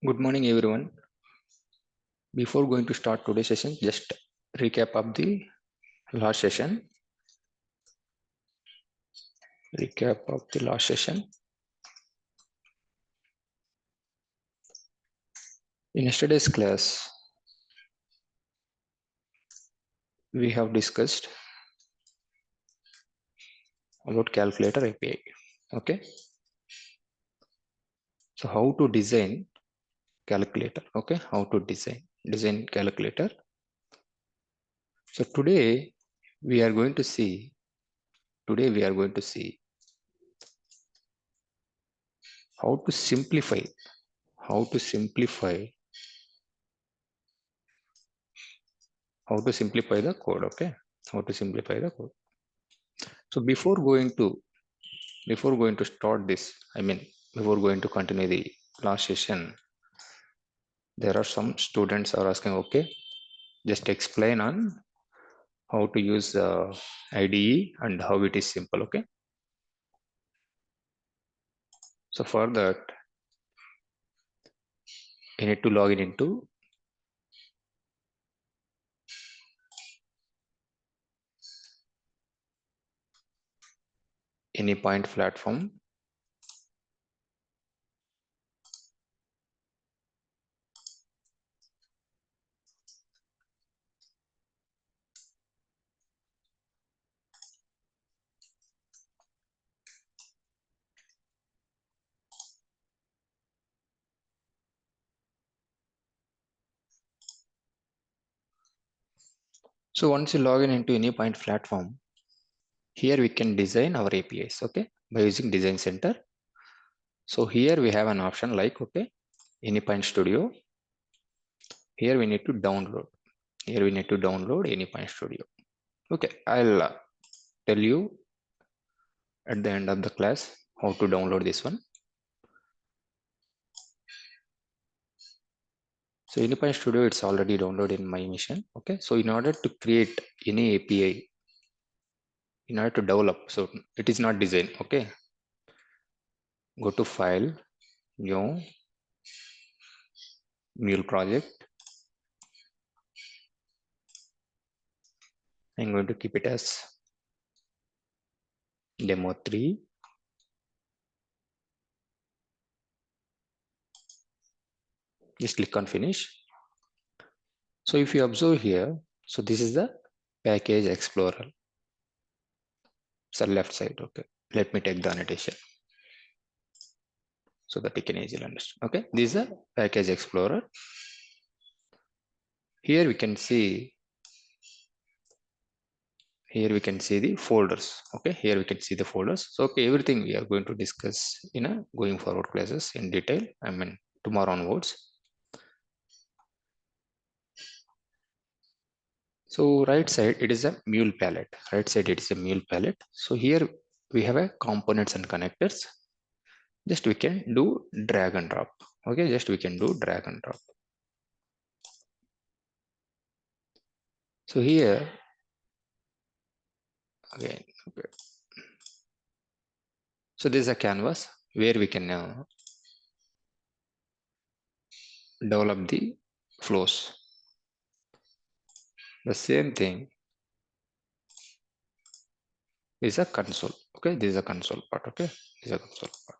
Good morning, everyone. Before going to start today's session, just recap of the last session. Recap of the last session. In yesterday's class, we have discussed about calculator API. Okay. So how to design calculator. Okay. How to design calculator. So today we are going to see how to simplify the code. Okay. How to simplify the code. So before going to start this, before going to continue the last session, there are some students are asking, okay, just explain on how to use IDE and how it is simple. Okay. So for that, you need to log in into Anypoint platform. So once you log in into Anypoint platform, here we can design our APIs, okay, by using Design Center. So here we have an option like, okay, Anypointstudio. Here we need to download. Anypointstudio. Okay, I'll tell you at the end of the class how to download this one. So Anypointstudio, it's already downloaded in my machine. Okay, so in order to create any API, in order to develop, so it is not design. Okay, go to File, New, Mule project. I'm going to keep it as demo 3. Just click on finish. So if you observe here, so this is the package explorer. It's the left side. Okay, let me take the annotation so that you can easily understand. Okay, this is a package explorer. Here we can see the folders. Okay, here we can see the folders. So okay, everything we are going to discuss in a going forward classes in detail. Tomorrow onwards. So right side, it is a Mule palette. So here we have a components and connectors. Just we can do drag and drop. Okay, just we can do drag and drop. So here again, okay. So this is a canvas where we can develop the flows. The same thing is a console. Okay, this is a console part. Okay, this is a console part.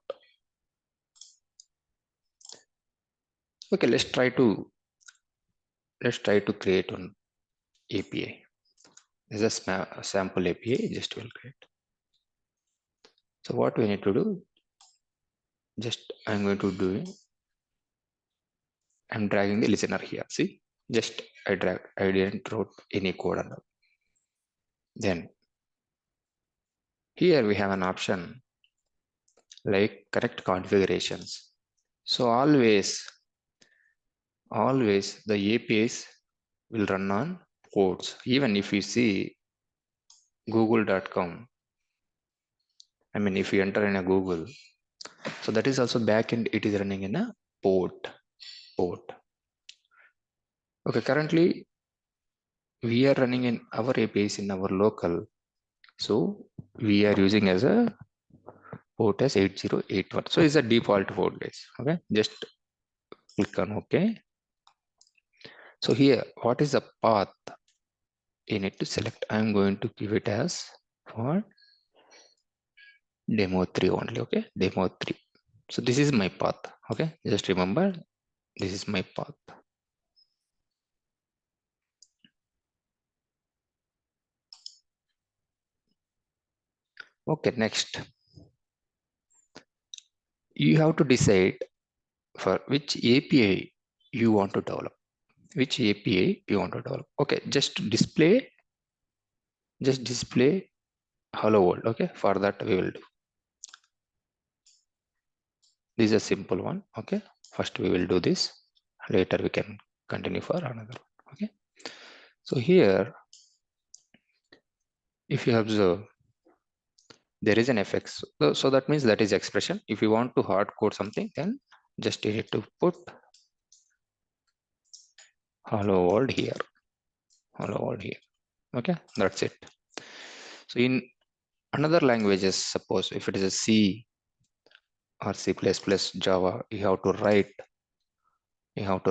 Okay, let's try to create one API. This is a sample API. Just will create. So what we need to do? Just I'm going to do. I'm dragging the listener here. See, just I didn't wrote any code on that. Then here we have an option like correct configurations. So always the APIs will run on ports. Even if you see google.com, if you enter in a Google, so that is also backend, it is running in a port. Okay, currently we are running in our APIs in our local. So we are using as a port as 8081. So it's a default port, guys. Okay, just click on OK. So here, what is the path you need to select? I'm going to give it as for demo 3 only. Okay, demo 3. So this is my path. Okay, just remember, this is my path. Okay, next, you have to decide for which API you want to develop. Which API you want to develop. Okay, just display hello world. Okay, for that we will do. This is a simple one. Okay, first we will do this. Later we can continue for another one. Okay, so here, if you observe, there is an fx. So that means that is expression. If you want to hard code something, then just you need to put hello world here. Hello world here. Okay, that's it. So in another languages, suppose if it is a C or C++, Java, you have to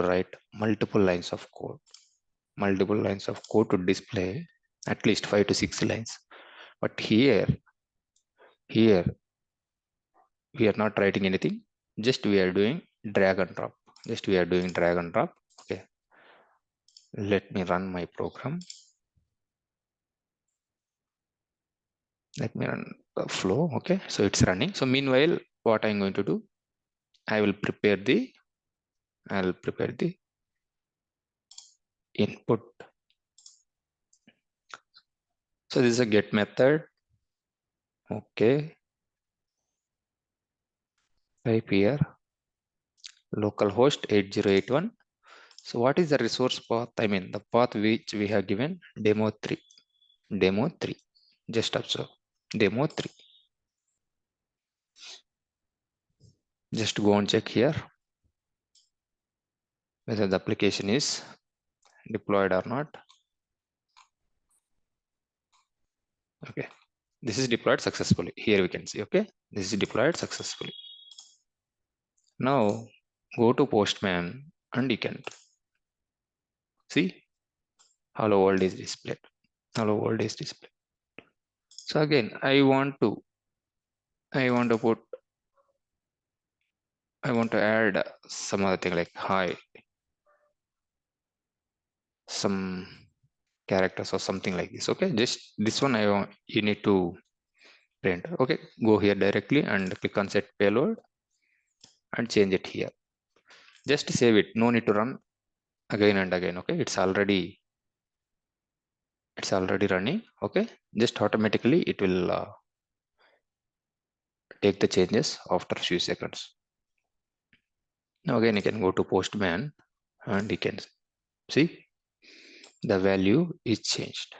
write multiple lines of code. Multiple lines of code to display at least 5 to 6 lines. But here we are not writing anything. Just we are doing drag and drop. Okay, let me run my program. Let me run the flow. Okay, so it's running. So meanwhile, what I'm going to do, I will prepare the input. So this is a get method. Okay, type here localhost 8081. So what is the resource path? I mean the path which we have given demo 3. Demo 3. Just observe demo 3. Just go and check here whether the application is deployed or not. Okay, this is deployed successfully. Here we can see. Okay, this is deployed successfully. Now go to Postman and you can see hello world is displayed. Hello world is displayed. So again, I want to add some other thing like hi, some characters or something like this. Okay, just this one you need to print. Okay, go here directly and click on set payload and change it here. Just save it. No need to run again and again. Okay, it's already running. Okay, just automatically it will take the changes after few seconds. Now again you can go to Postman and you can see the value is changed.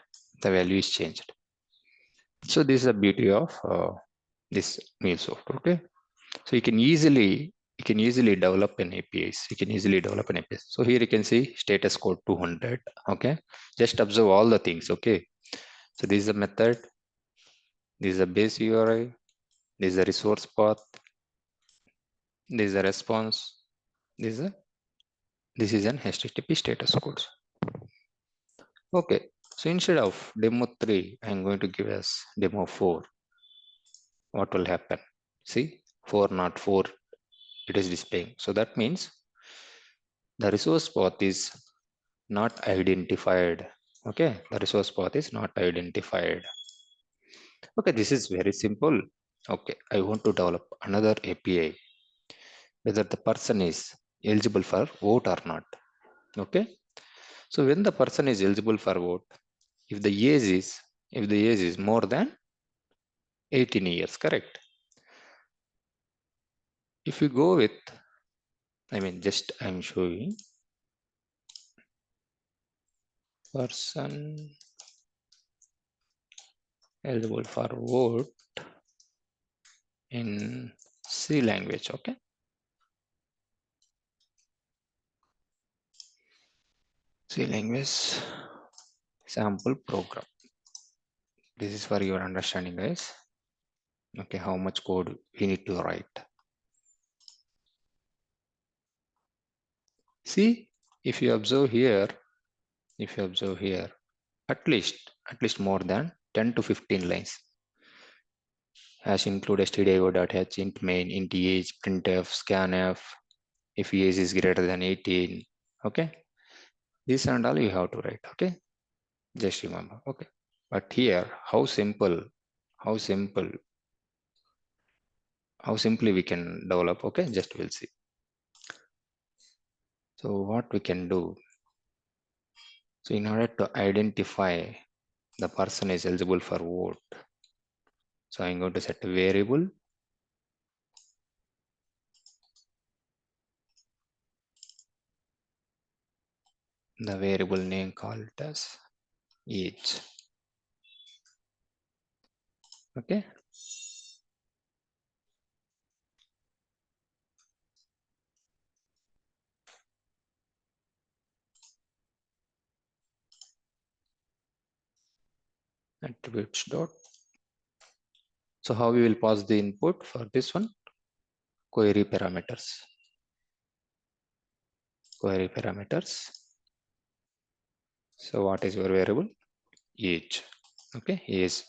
So this is the beauty of this MuleSoft. Okay, so you can easily develop an APIs. So here you can see status code 200. Okay, just observe all the things. Okay, so this is a method, this is a base URI, this is a resource path, this is a response, this is an HTTP status code. Okay, so instead of demo 3, I'm going to give us demo 4. What will happen? See, 4 not 4, it is displaying. So that means the resource path is not identified. Okay, the resource path is not identified. Okay, this is very simple. Okay, I want to develop another API, whether the person is eligible for vote or not. Okay, so when the person is eligible for vote, if the age is more than 18 years, correct? If you go with, I mean, just I'm showing person eligible for vote in C language. Okay, C language sample program. This is for your understanding, guys. Okay, how much code we need to write. See, if you observe here, at least more than 10 to 15 lines. Hash include stdio.h, int main, int age, printf, scanf, if age is greater than 18. Okay, this and all you have to write. Okay, just remember. Okay, but here how simply we can develop. Okay, just we'll see. So what we can do, so in order to identify the person is eligible for vote, so I'm going to set a variable, the variable name called as age. Okay, attributes dot. So how we will pass the input for this one? Query parameters. So what is your variable? Age. Okay, age.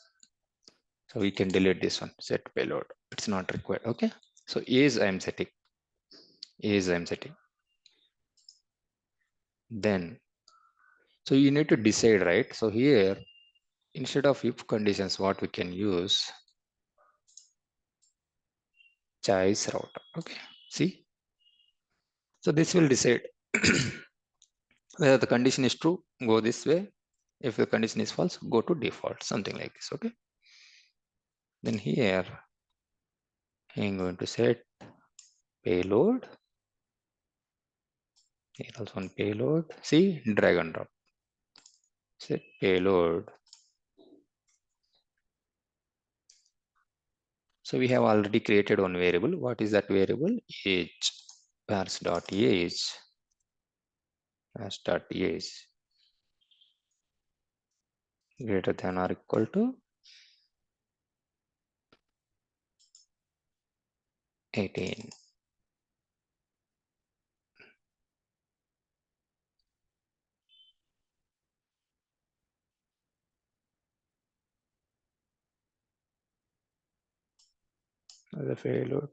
So we can delete this one, set payload. It's not required. Okay, so age I am setting. Then, so you need to decide, right? So here, instead of if conditions, what we can use, choice router. Okay, see, so this will decide whether the condition is true, go this way. If the condition is false, go to default, something like this. Okay, then here I'm going to set payload. Here also on payload, see, drag and drop, set payload. So we have already created one variable. What is that variable? Age. Pairs.age greater than or equal to 18. The payload.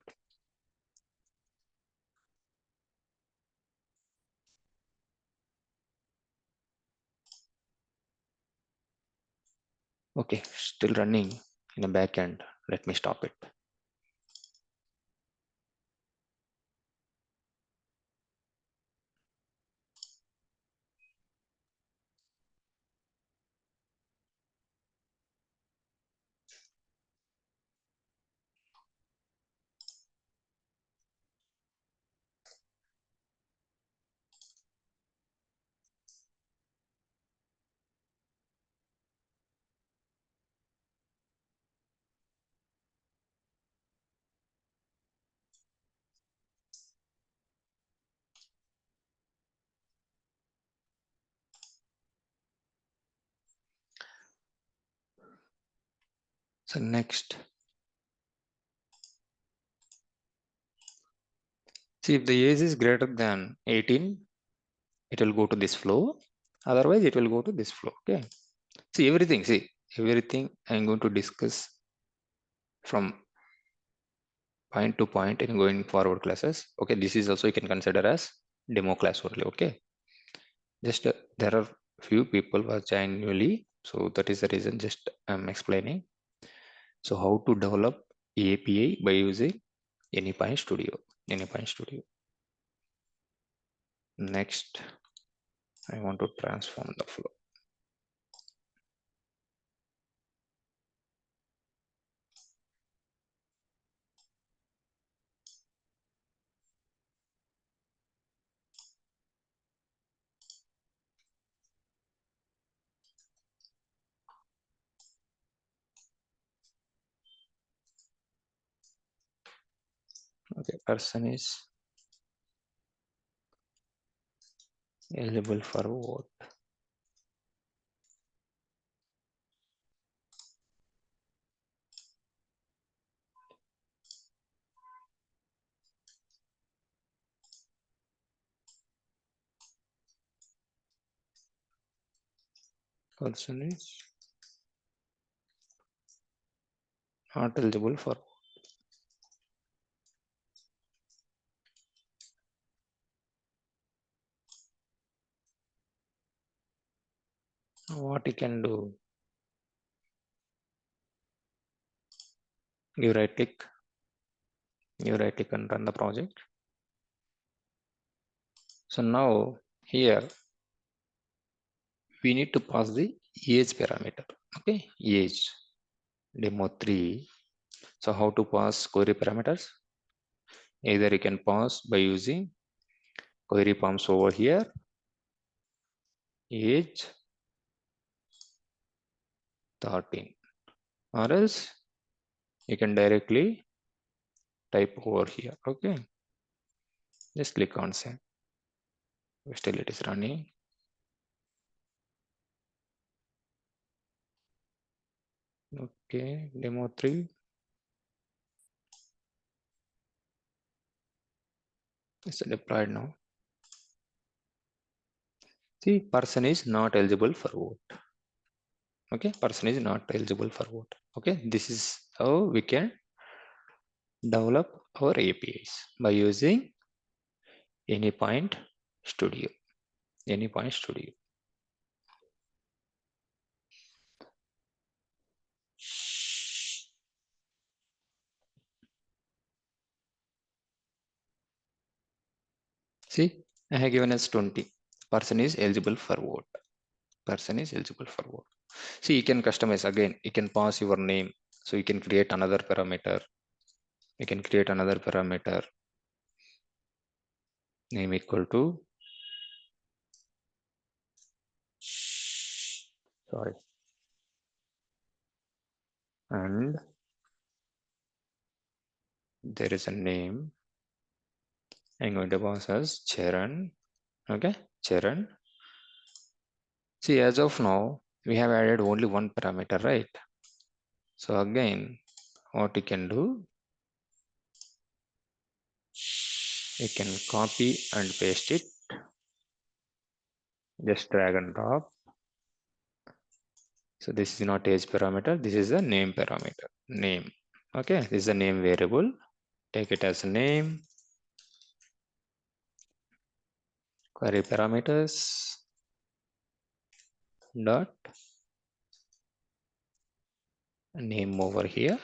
Okay, still running in the back end. Let me stop it. So next, see if the age is greater than 18, it will go to this flow. Otherwise, it will go to this flow. Okay. See everything I'm going to discuss from point to point in going forward classes. Okay, this is also you can consider as demo class only. Okay, just there are few people who are joined newly, so that is the reason just I'm explaining. So how to develop API by using Anypointstudio. Next, I want to transform the flow. Okay, person is eligible for vote. Person is not eligible for what he can do. You right click and run the project. So now here we need to pass the age parameter. Okay, age demo 3. So how to pass query parameters? Either you can pass by using query prompts over here, age 13, or else you can directly type over here. Okay, just click on save. Still it is running. Okay, demo 3 is deployed now. See, person is not eligible for vote. Okay, person is not eligible for vote. Okay, this is how we can develop our APIs by using Anypointstudio. Anypointstudio. See, I have given us 20. Person is eligible for vote. Person is eligible for vote. See, you can customize again. You can pass your name. So you can create another parameter. You can create another parameter. Name equal to. Sorry. And there is a name. I'm going to pass as Charan. Okay, Charan. See, as of now, we have added only one parameter, right? So again, what you can do, you can copy and paste it. Just drag and drop. So this is not age parameter. This is a name parameter. Name. Okay, this is a name variable. Take it as a name. Query parameters. Dot name over here.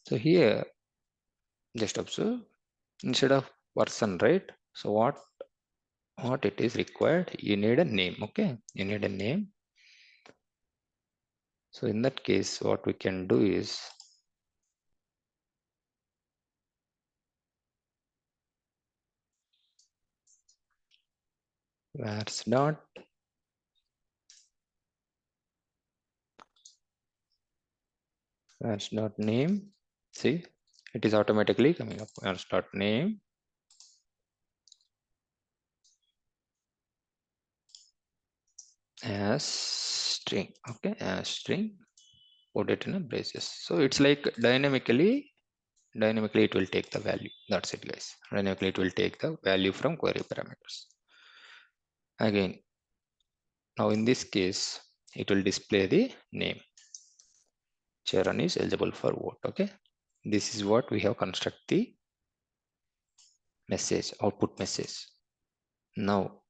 So here, just observe. Instead of person, right? So what it is required? You need a name. Okay, you need a name. So in that case, what we can do is where's dot name. See, it is automatically coming up. Where's dot name as string. Okay, as string. Put it in a braces. So it's like dynamically it will take the value. That's it, guys. Dynamically it will take the value from query parameters. Again, now in this case, it will display the name. Charan is eligible for vote. Okay, this is what we have construct the message, output message. Now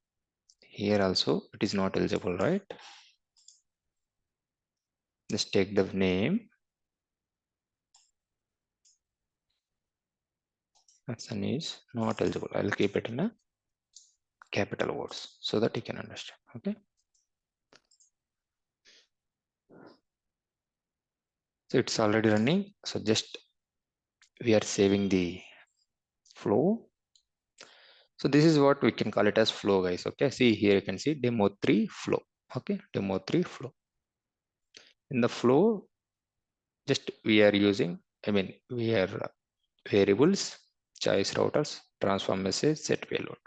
here also it is not eligible, right? Just take the name. Person is not eligible. I'll keep it in a capital words so that you can understand. Okay. So it's already running. So just we are saving the flow. So this is what we can call it as flow, guys. Okay. See here you can see demo 3 flow. Okay. Demo 3 flow. In the flow, just we are using, we are variables, choice routers, transform message, set payload.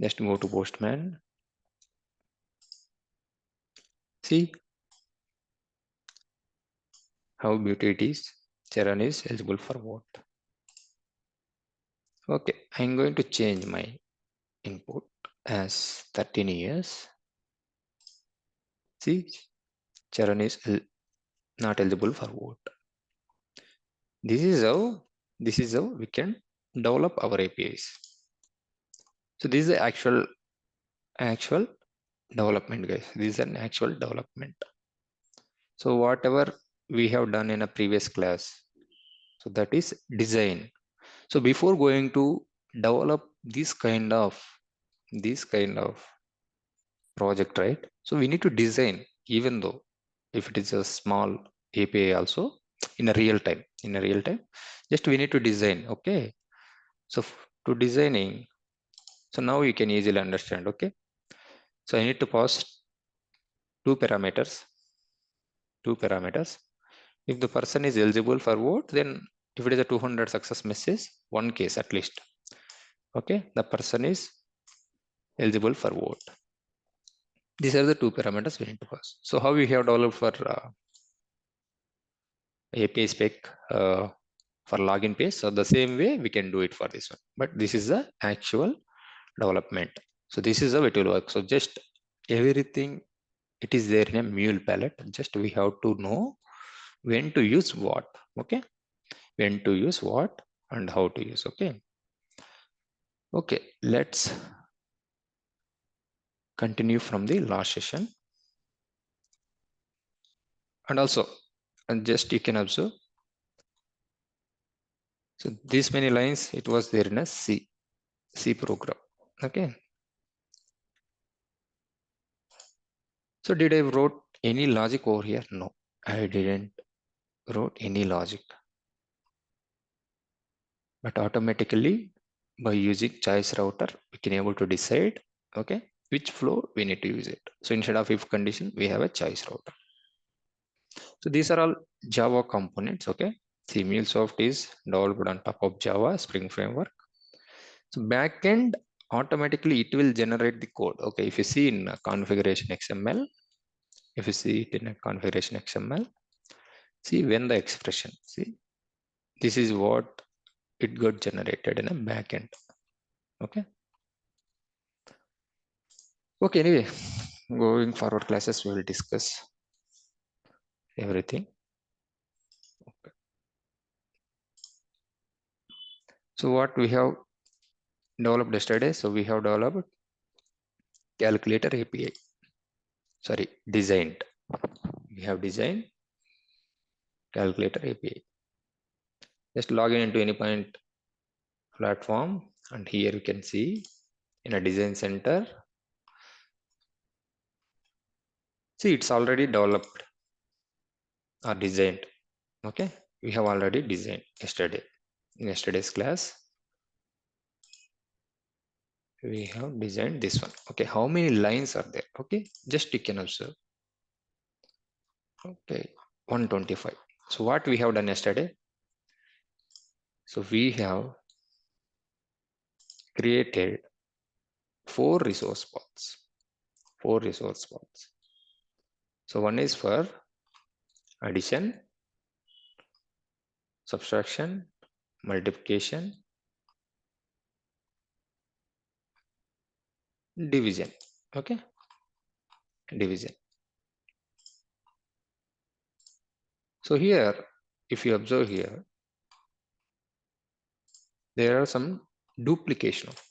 Just go to Postman. See how beauty it is. Charan is eligible for vote. Okay, I'm going to change my input as 13 years. See, Charan is not eligible for vote. This is how we can develop our APIs. So this is the actual development, guys. This is an actual development. So whatever we have done in a previous class, so that is design. So before going to develop this kind of project, right? So we need to design, even though if it is a small API also, in a real time, just we need to design. Okay, so to designing, so now you can easily understand. Okay, so I need to pass two parameters. If the person is eligible for vote, then if it is a 200 success message, one case at least. Okay, the person is eligible for vote. These are the two parameters we need to pass. So how we have developed for API spec for login page. So the same way we can do it for this one, but this is the actual development. So this is how it will work. So just everything, it is there in a Mule palette. Just we have to know when to use what. Okay, when to use what and how to use. Okay, let's continue from the last session. And also, and just you can observe, so these many lines, it was there in a C program. Okay, so did I wrote any logic over here? No, I didn't wrote any logic, but automatically by using choice router we can able to decide, okay, which flow we need to use it. So instead of if condition, we have a choice router. So these are all Java components. Okay, see, MuleSoft is developed on top of Java Spring Framework. So backend, automatically it will generate the code. Okay, if you see in configuration XML, if you see it in a configuration XML, see when the expression, see, this is what it got generated in a backend. Okay. Okay, anyway, going forward classes, we will discuss everything. Okay. So what we have developed yesterday, so we have developed calculator API. Sorry, designed. We have designed calculator API. Just log in into Anypoint platform, and here you can see in a design center. See, it's already developed or designed. Okay, we have already designed yesterday. In yesterday's class, we have designed this one. Okay, how many lines are there? Okay, just you can observe. Okay, 125. So what we have done yesterday? So we have created four resource paths. So one is for addition, subtraction, multiplication, division. Okay, division. So here, if you observe here, there are some duplication of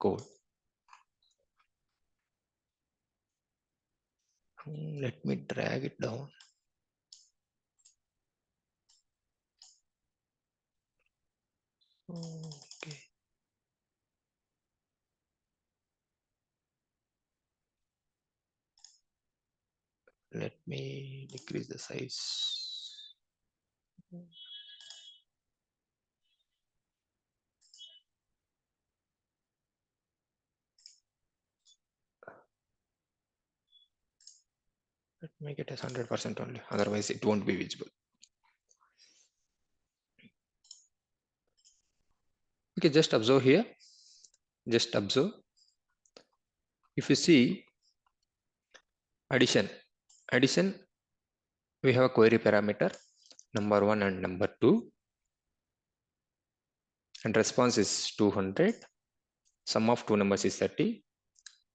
code. Let me drag it down. Okay. Let me decrease the size. Let me make it as 100% only. Otherwise, it won't be visible. Okay, just observe here. Just observe. If you see addition, we have a query parameter number 1 and number 2. and response is 200. Sum of two numbers is 30.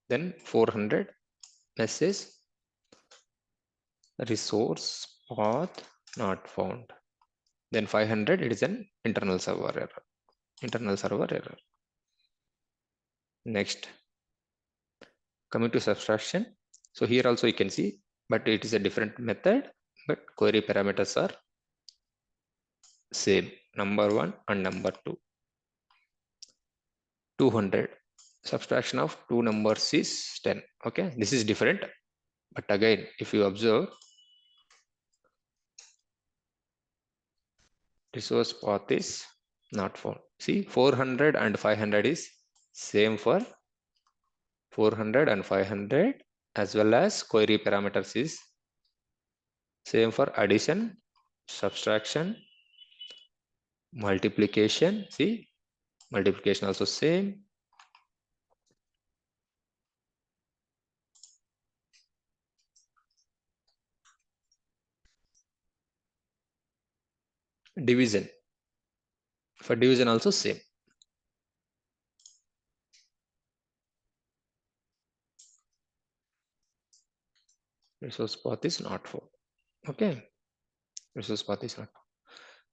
Then 400 message resource path not found. Then 500, it is an internal server error. Internal server error. Next, coming to subtraction. So here also you can see, but it is a different method, but query parameters are same. Number 1 and number 2. 200. Subtraction of two numbers is 10. Okay, this is different. But again, if you observe, resource path is not found. See, 400 and 500 is same for 400 and 500, as well as query parameters is same for addition, subtraction, multiplication. See, multiplication also same. Division. For division also same. Resource path is not found. Okay, resource path is not found.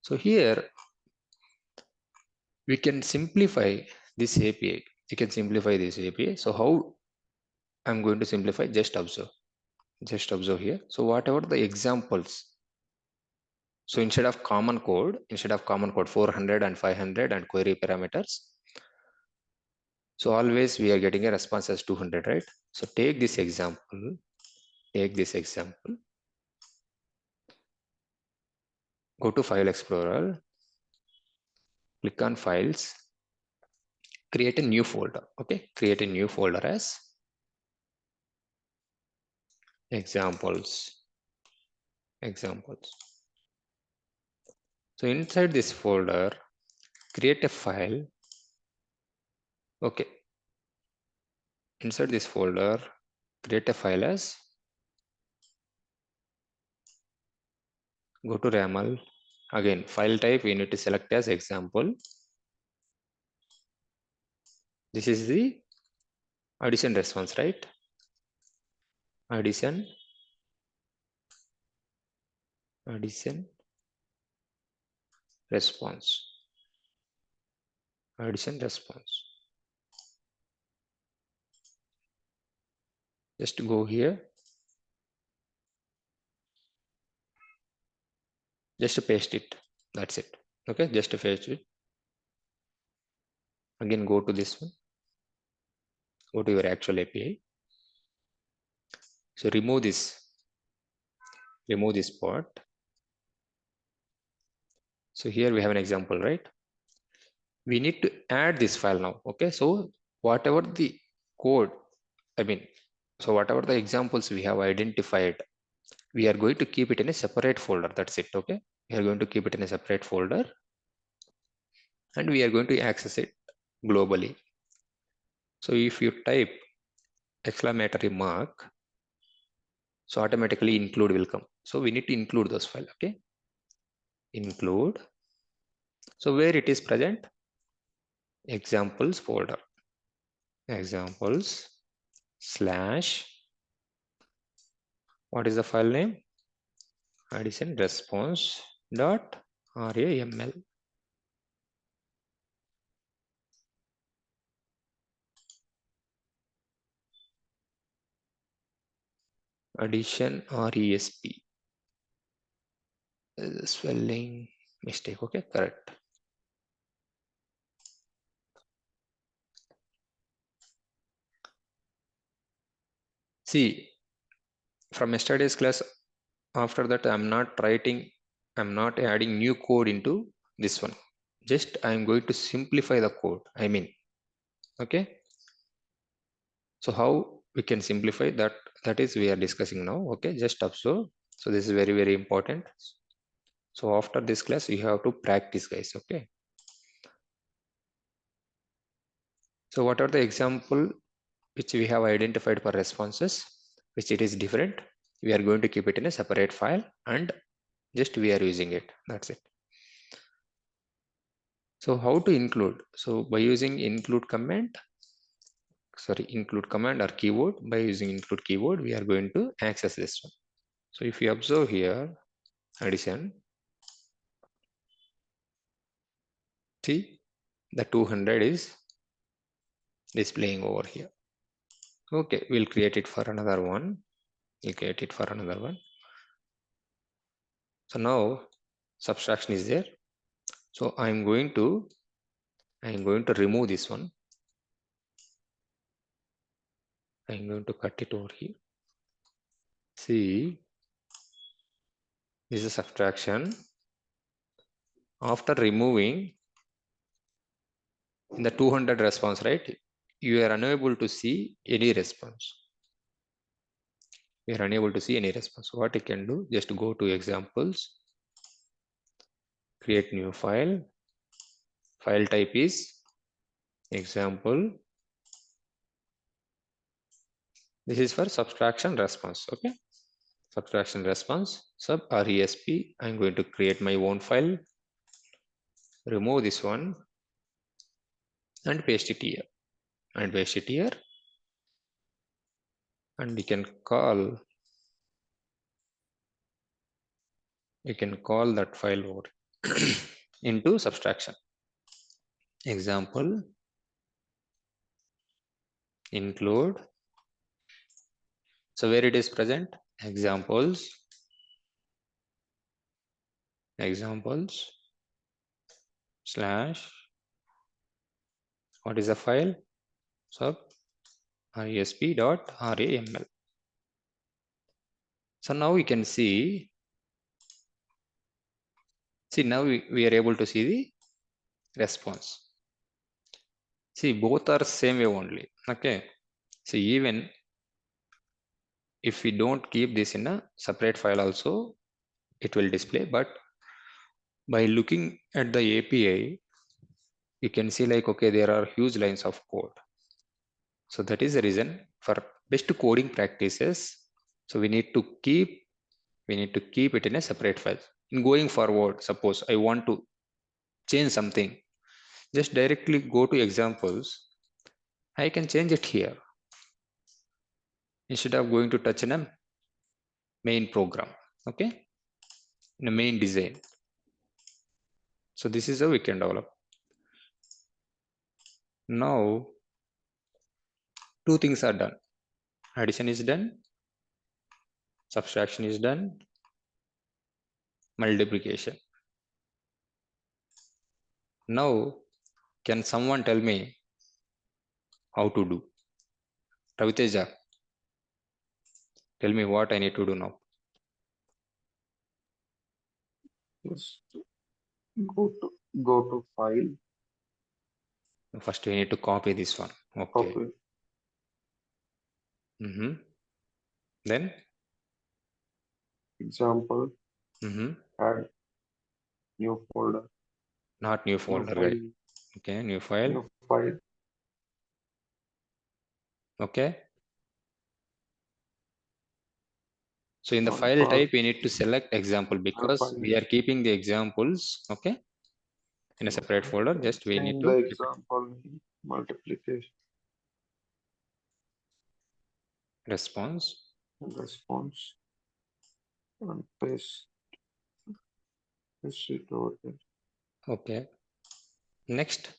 So here we can simplify this API. You can simplify this API. So how I'm going to simplify? Just observe. Just observe here. So whatever the examples. So instead of common code 400 and 500 and query parameters. So always we are getting a response as 200, right? So take this example. Take this example. Go to File Explorer. Click on Files. Create a new folder. Okay, create a new folder as examples. Examples. So inside this folder, create a file. Okay. Inside this folder, create a file as, go to YAML. Again, file type we need to select as example. This is the addition response, right? Addition response. Addition response. Just go here. Just paste it. That's it. Okay, just paste it. Again, go to this one. Go to your actual API. So remove this part. So here we have an example, right? We need to add this file now. Okay, so whatever the code, so whatever the examples we have identified, we are going to keep it in a separate folder. That's it. Okay, we are going to keep it in a separate folder and we are going to access it globally. So if you type exclamatory mark, so automatically include will come. So we need to include those files. Okay, include. So where it is present? Examples folder. Examples slash, what is the file name? Addition response dot RAML. Addition RESP. Spelling mistake. Okay, correct. See, from yesterday's class, after that I'm not adding new code into this one. Just I'm going to simplify the code. Okay. So how we can simplify that? That is we are discussing now. Okay, just observe. So this is very, very important. So after this class, you have to practice, guys. Okay. So what are the example which we have identified for responses, which it is different? We are going to keep it in a separate file and just we are using it. That's it. So how to include? So by using include command or keyword, by using include keyword, we are going to access this one. So if you observe here, addition, see the 200 is displaying over here. Okay, we'll create it for another one. We'll create it for another one. So now subtraction is there. So I'm going to remove this one. I'm going to cut it over here. See, this is subtraction. After removing in the 200 response, right? You are unable to see any response. We are unable to see any response. So what you can do, just go to examples, create new file. File type is example. This is for subtraction response. Okay, subtraction response sub resp. I'm going to create my own file, remove this one, and paste it here. And paste it here. And we can call that file over into subtraction. Example include. So where it is present, examples slash, what is the file, sub resp.raml. So now we can see now we are able to see the response. See, both are same way only. Okay, so even if we don't keep this in a separate file also, it will display. But by looking at the API, you can see like, okay, there are huge lines of code. So that is the reason for best coding practices. So we need to keep it in a separate file. In going forward, suppose I want to change something, just directly go to examples. I can change it here instead of going to touch in a main program. Okay, in a main design. So this is how we can develop. Now two things are done. Addition is done, subtraction is done, multiplication. Now can someone tell me how to do? Raviteja, tell me what I need to do now. Just go to file. First we need to copy this one. Okay. Copy. Then Example. Add new folder. Not new folder, right? Okay, new file. New file. Okay. So in the file type, we need to select example because we are keeping the examples. Okay. In a separate folder, just we need to the example multiplication. Response. And paste it over there. Okay. Next.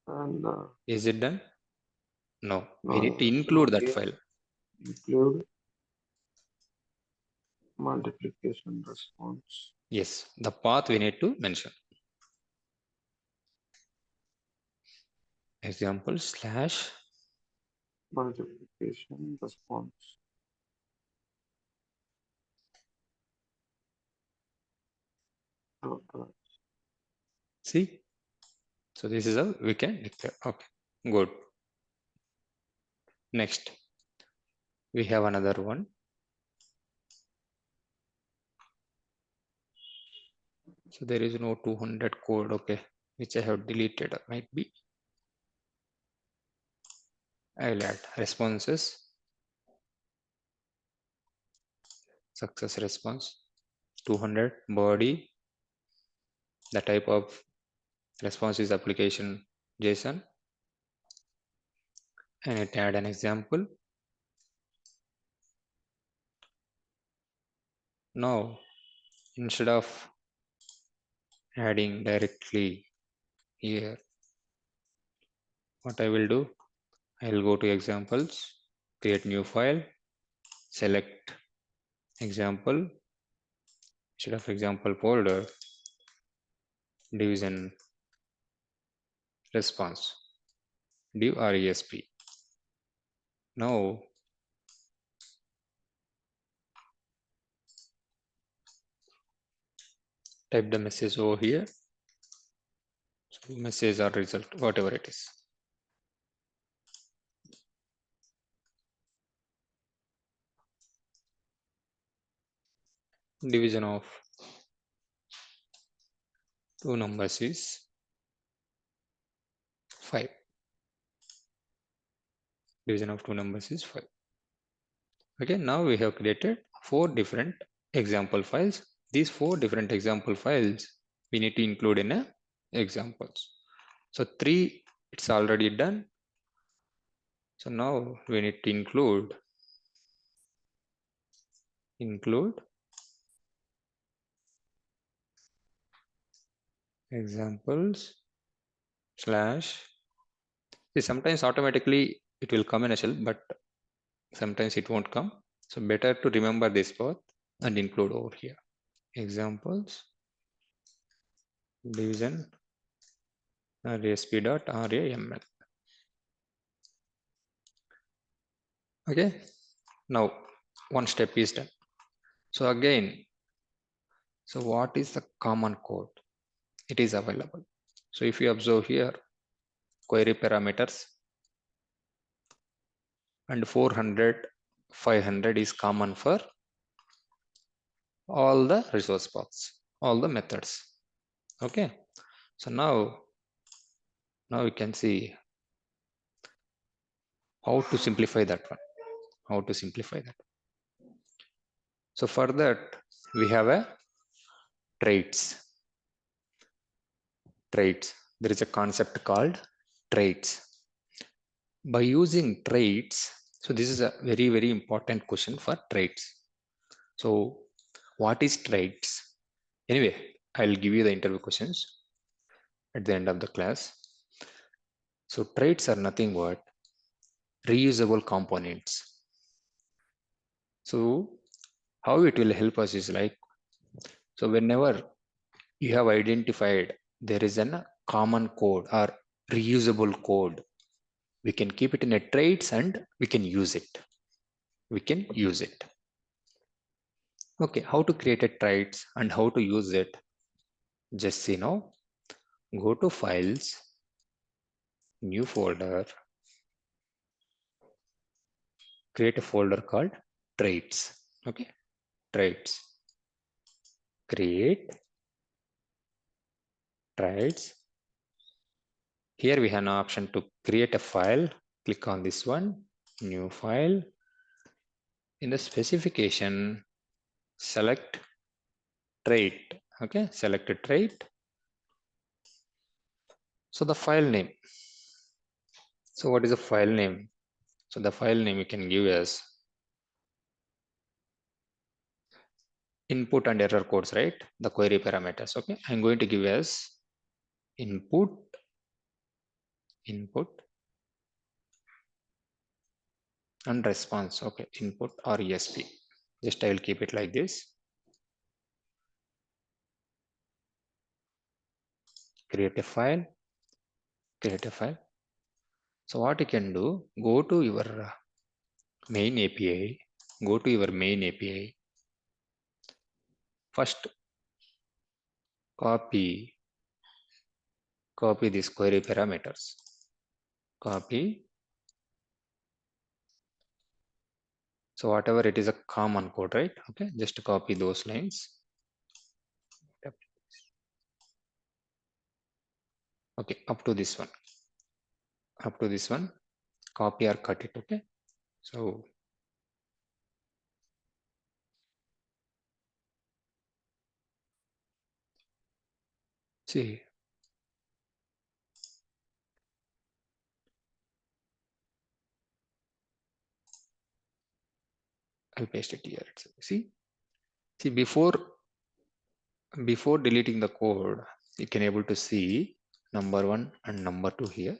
And is it done? No. We need to include that file. Include multiplication response. Yes, the path we need to mention. Example slash multiplication response. See, so this is how we can declare. Okay, good. Next, we have another one. So there is no 200 code, okay, which I have deleted. Might be. I will add responses, success response, 200 body, The type of response is application JSON. I need to add an example. Now, instead of adding directly here, what I will do, I will go to examples, create new file, select example, instead of example folder, division response, div resp. Now, type the message over here. So message or result, whatever it is. Division of two numbers is 5. Division of two numbers is 5. Okay, now we have created 4 different example files. These 4 different example files we need to include in a examples. So 3 it's already done. So now we need to include examples slash. See, sometimes automatically it will come in a shell, but sometimes it won't come. So better to remember this path and include over here. Examples division resp.ram. Okay, now one step is done. So again, so what is the common code? It is available. So if you observe here, query parameters and 400, 500 is common for all the resource paths, all the methods. Okay, so now we can see how to simplify that one. How to simplify that. So for that, we have a traits. Traits. There is a concept called traits. By using traits, so this is a very, very important question for traits. So what is traits? Anyway, I'll give you the interview questions at the end of the class. So traits are nothing but reusable components. So how it will help us is like, so whenever you have identified there is a common code or reusable code, we can keep it in a traits and we can use it. Okay, how to create a traits and how to use it? Just go to files, new folder, create a folder called traits. Okay, traits, create traits. Here we have an option to create a file. Click on this one, new file. In the specification, select trait. Okay, select a trait. So the file name. So what is the file name? So the file name you can give as input and error codes, right? The query parameters. Okay, I'm going to give as input and response. Okay, input or ESP. Just I will keep it like this. Create a file. So what you can do, go to your main API. First, copy these query parameters. Copy. So whatever it is a common code, right? Okay, just copy those lines. Okay, up to this one. Copy or cut it. Okay, so See, I'll paste it here. See, before deleting the code, you can able to see number 1 and number 2 here.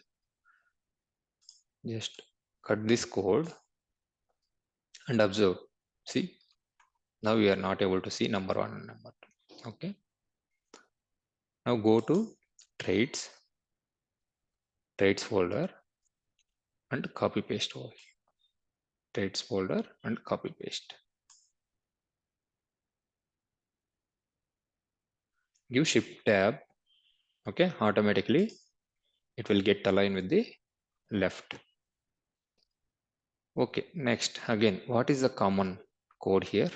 Just cut this code and observe. See, now we are not able to see number 1 and number 2. Okay. Now go to traits folder and copy paste over here. Traits folder and copy paste. Give shift tab. Okay, automatically it will get aligned with the left. Okay, next again, what is the common code here?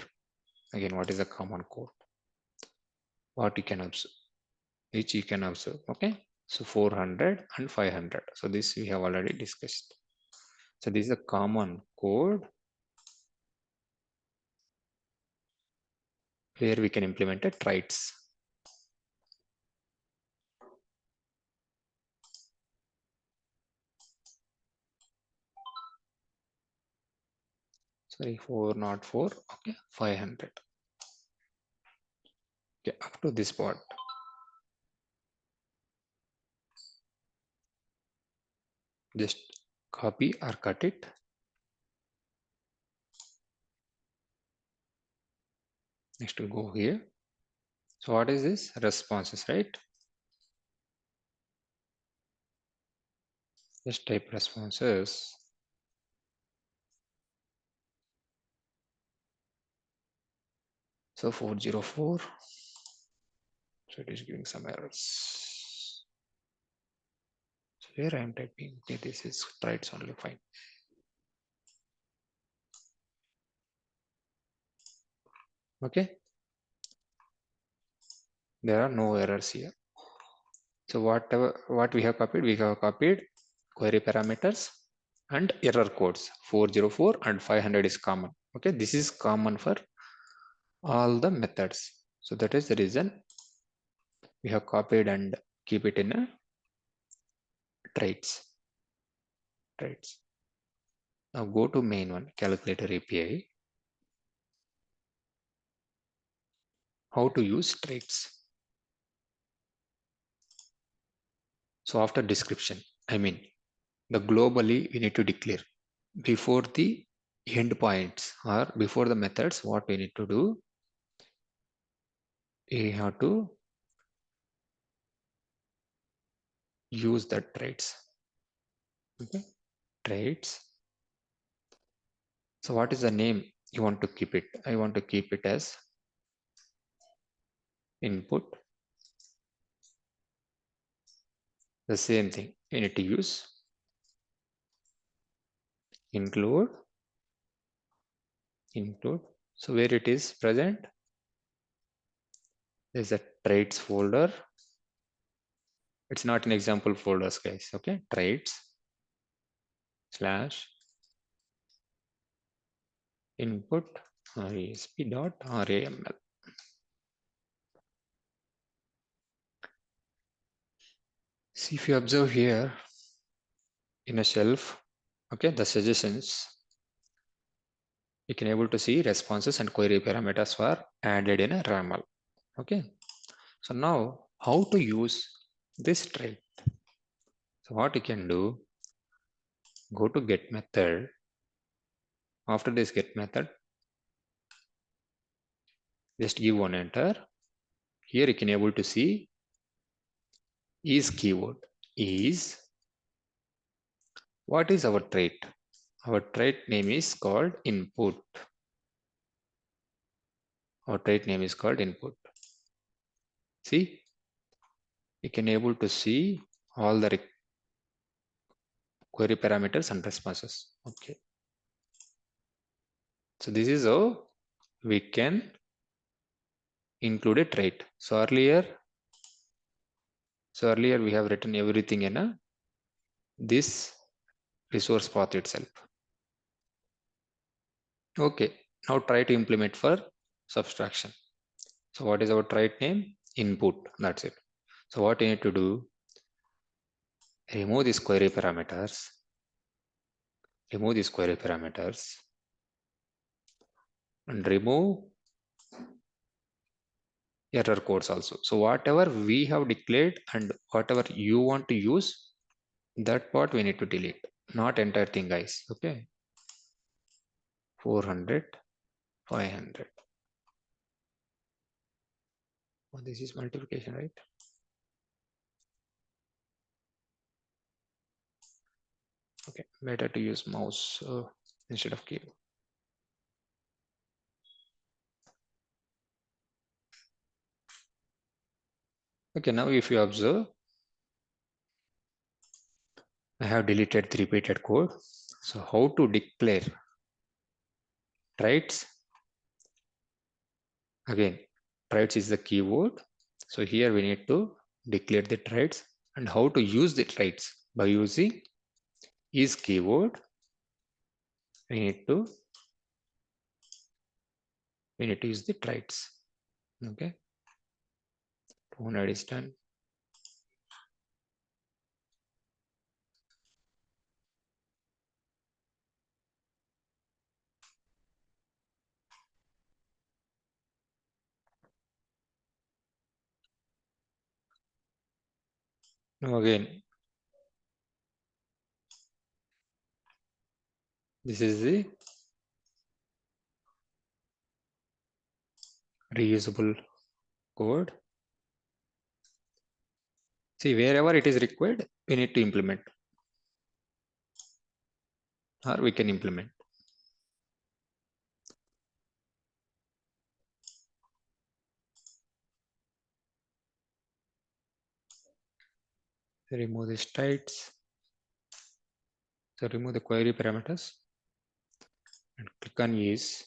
Again, what is the common code? What you can observe, which you can observe. Okay, so 400 and 500. So this we have already discussed. So this is a common code where we can implement a traits. Sorry, 404. Okay, 500. Okay, up to this part. Just copy or cut it. Next to go here. So what is this? Responses, right? Just type responses. So 404. So it is giving some errors. So here I am typing. Okay, this is traits only, fine. Okay. There are no errors here. So what we have copied query parameters and error codes. 404 and 500 is common. Okay, this is common for all the methods. So that is the reason we have copied and keep it in a traits. Now go to main one, calculator API. How to use traits. So after description, I mean the globally we need to declare before the endpoints or before the methods. What we need to do, we have to use the traits. Okay, traits. So what is the name you want to keep it? I want to keep it as input. The same thing you need to use include. So where it is present, there's a traits folder. It's not an example folders, guys. Okay, traits slash input resp.raml. See, if you observe here in a shelf, okay, the suggestions, you can able to see responses and query parameters were added in a raml. Okay, so now how to use this trait? So what you can do, go to get method. After this get method, just give one enter. Here you can able to see is keyword. Is, what is our trait? Our trait name is called input. Our trait name is called input. See, you can able to see all the query parameters and responses. Okay, so this is how we can include a trait. So earlier we have written everything in this resource path itself. Okay, now try to implement for subtraction. So what is our trait name? Input. That's it. So what you need to do, remove these query parameters, and remove error codes also. So whatever we have declared and whatever you want to use, that part we need to delete, not entire thing, guys. Okay, 400, 500. Oh, this is multiplication, right? Okay, better to use mouse instead of keyboard. Okay, now if you observe, I have deleted the repeated code. So how to declare traits? Again, traits is the keyword. So here we need to declare the traits, and how to use the traits by using is keyword. We need to use the traits. Okay, 200 is done. Now again, this is the reusable code. See, wherever it is required, we need to implement, or we can implement. Remove the traits. So remove the query parameters and click on use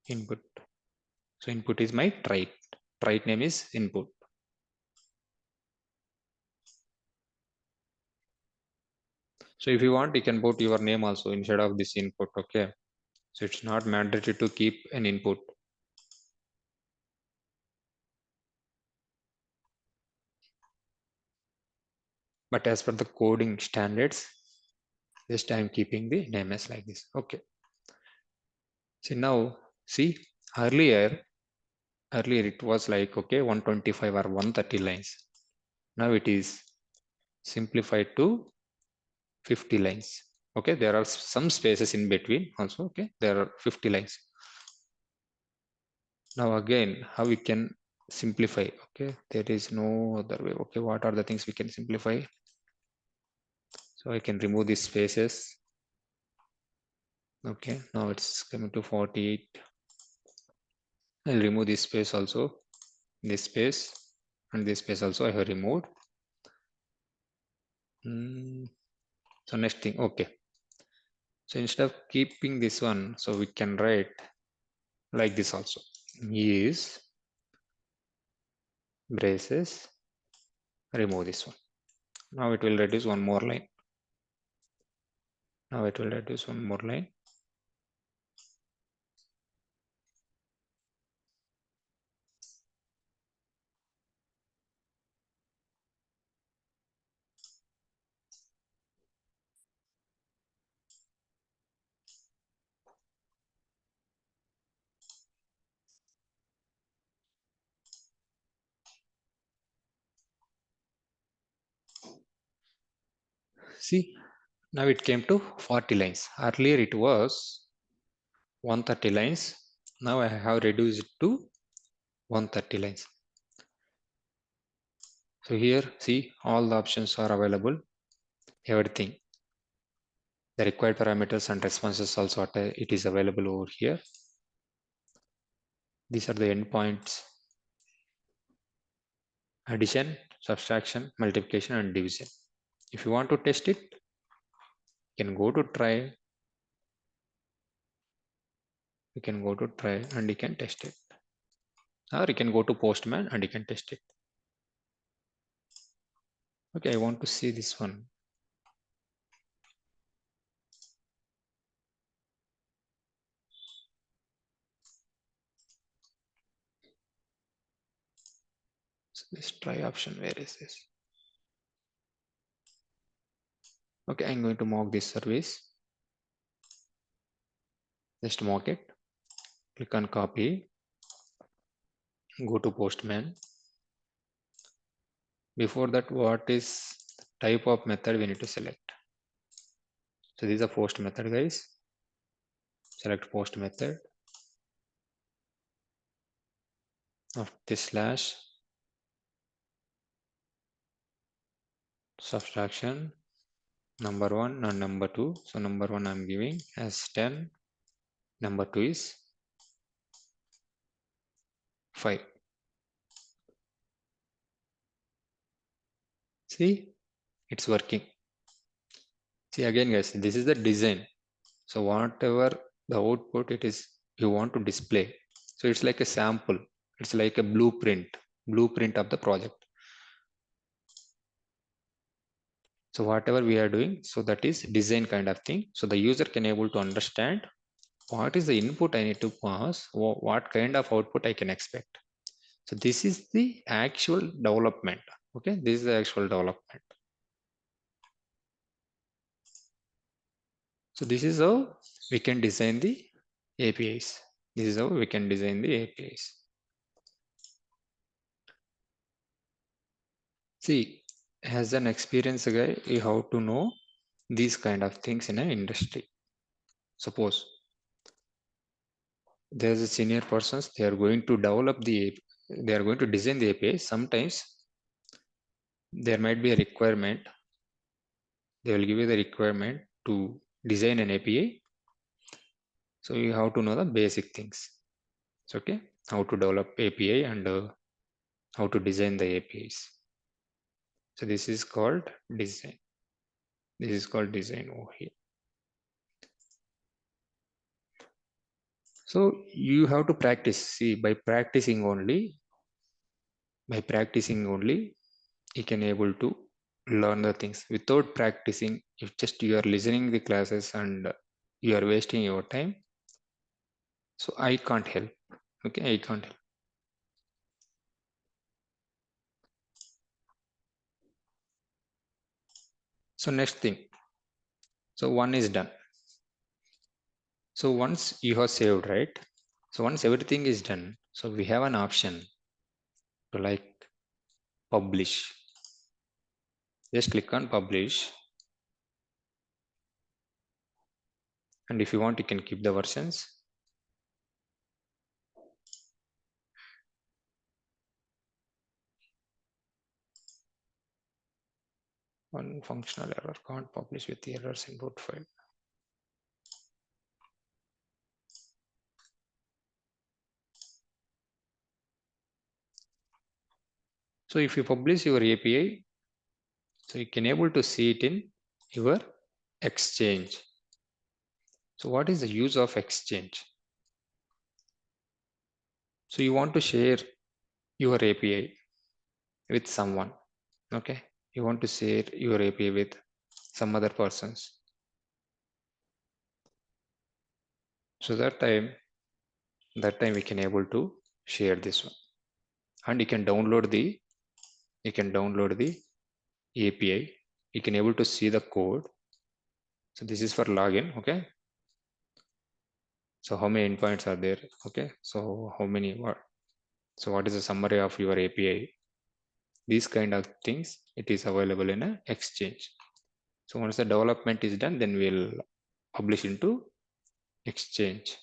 input. So input is my trait. Trait name is input. So if you want, you can put your name also instead of this input. Okay. So it's not mandatory to keep an input. But as per the coding standards, just I'm keeping the name as like this. Okay. So now see, earlier it was like, okay, 125 or 130 lines. Now it is simplified to 50 lines. Okay, there are some spaces in between also. Okay, there are 50 lines. Now again, how we can simplify? Okay, there is no other way. Okay, what are the things we can simplify? So I can remove these spaces. Okay, now it's coming to 48. I'll remove this space also, this space, and this space also I have removed. So next thing, okay. So instead of keeping this one, so we can write like this also. Is braces, remove this one. Now it will reduce one more line. Now it will reduce one more line. See, now it came to 40 lines. Earlier it was 130 lines. Now I have reduced it to 130 lines. So here, see, all the options are available. Everything. The required parameters and responses also it is available over here. These are the endpoints: addition, subtraction, multiplication, and division. If you want to test it, you can go to try. You can go to try and you can test it. Or you can go to Postman and you can test it. Okay, I want to see this one. Let's try option. Where is this? Okay, I'm going to mock this service. Just mock it. Click on copy. Go to Postman. Before that, what is type of method we need to select? So this is a post method, guys. Select post method of this slash subtraction number 1 and number 2. So number 1 I'm giving as 10. Number 2 is 5. See, it's working. See again, guys, this is the design. So whatever the output it is you want to display. So it's like a sample. It's like a blueprint of the project. So whatever we are doing, so that is design kind of thing. So the user can able to understand what is the input I need to pass, what kind of output I can expect. So this is the actual development. Okay, this is the actual development. So this is how we can design the APIs. This is how we can design the APIs. See, as an experienced guy, you have to know these kind of things in an industry. Suppose there's a senior persons, they are going to develop they are going to design the API. Sometimes there might be a requirement. They will give you the requirement to design an API. So you have to know the basic things. It's okay. How to develop API and how to design the APIs. So this is called design. This is called design over here. So you have to practice. See, by practicing only, you can able to learn the things. Without practicing, if just you are listening the classes and you are wasting your time, so I can't help. Okay, I can't help. So next thing. So one is done. So once you have saved, right? So once everything is done, so we have an option to like publish. Just click on publish. And if you want, you can keep the versions. One functional error, can't publish with the errors in root file. So if you publish your API, so you can able to see it in your Exchange. So what is the use of Exchange? So you want to share your API with someone. Okay, you want to share your API with some other persons. So that time we can able to share this one, and you can download the API. You can able to see the code. So this is for login. Okay, so how many endpoints are there? Okay, so how many what? So what is the summary of your API? These kind of things, it is available in an Exchange. So once the development is done, then we'll publish into Exchange.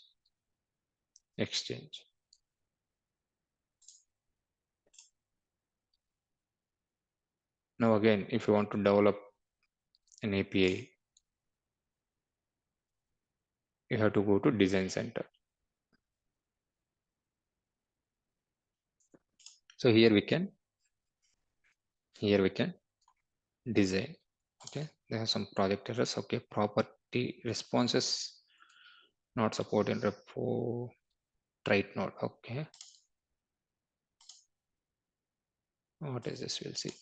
Now again, if you want to develop an API, you have to go to Design Center. So here we can design. Okay, there are some project errors. Okay, property responses not supported in repo. Right node. Okay, what is this? We'll see.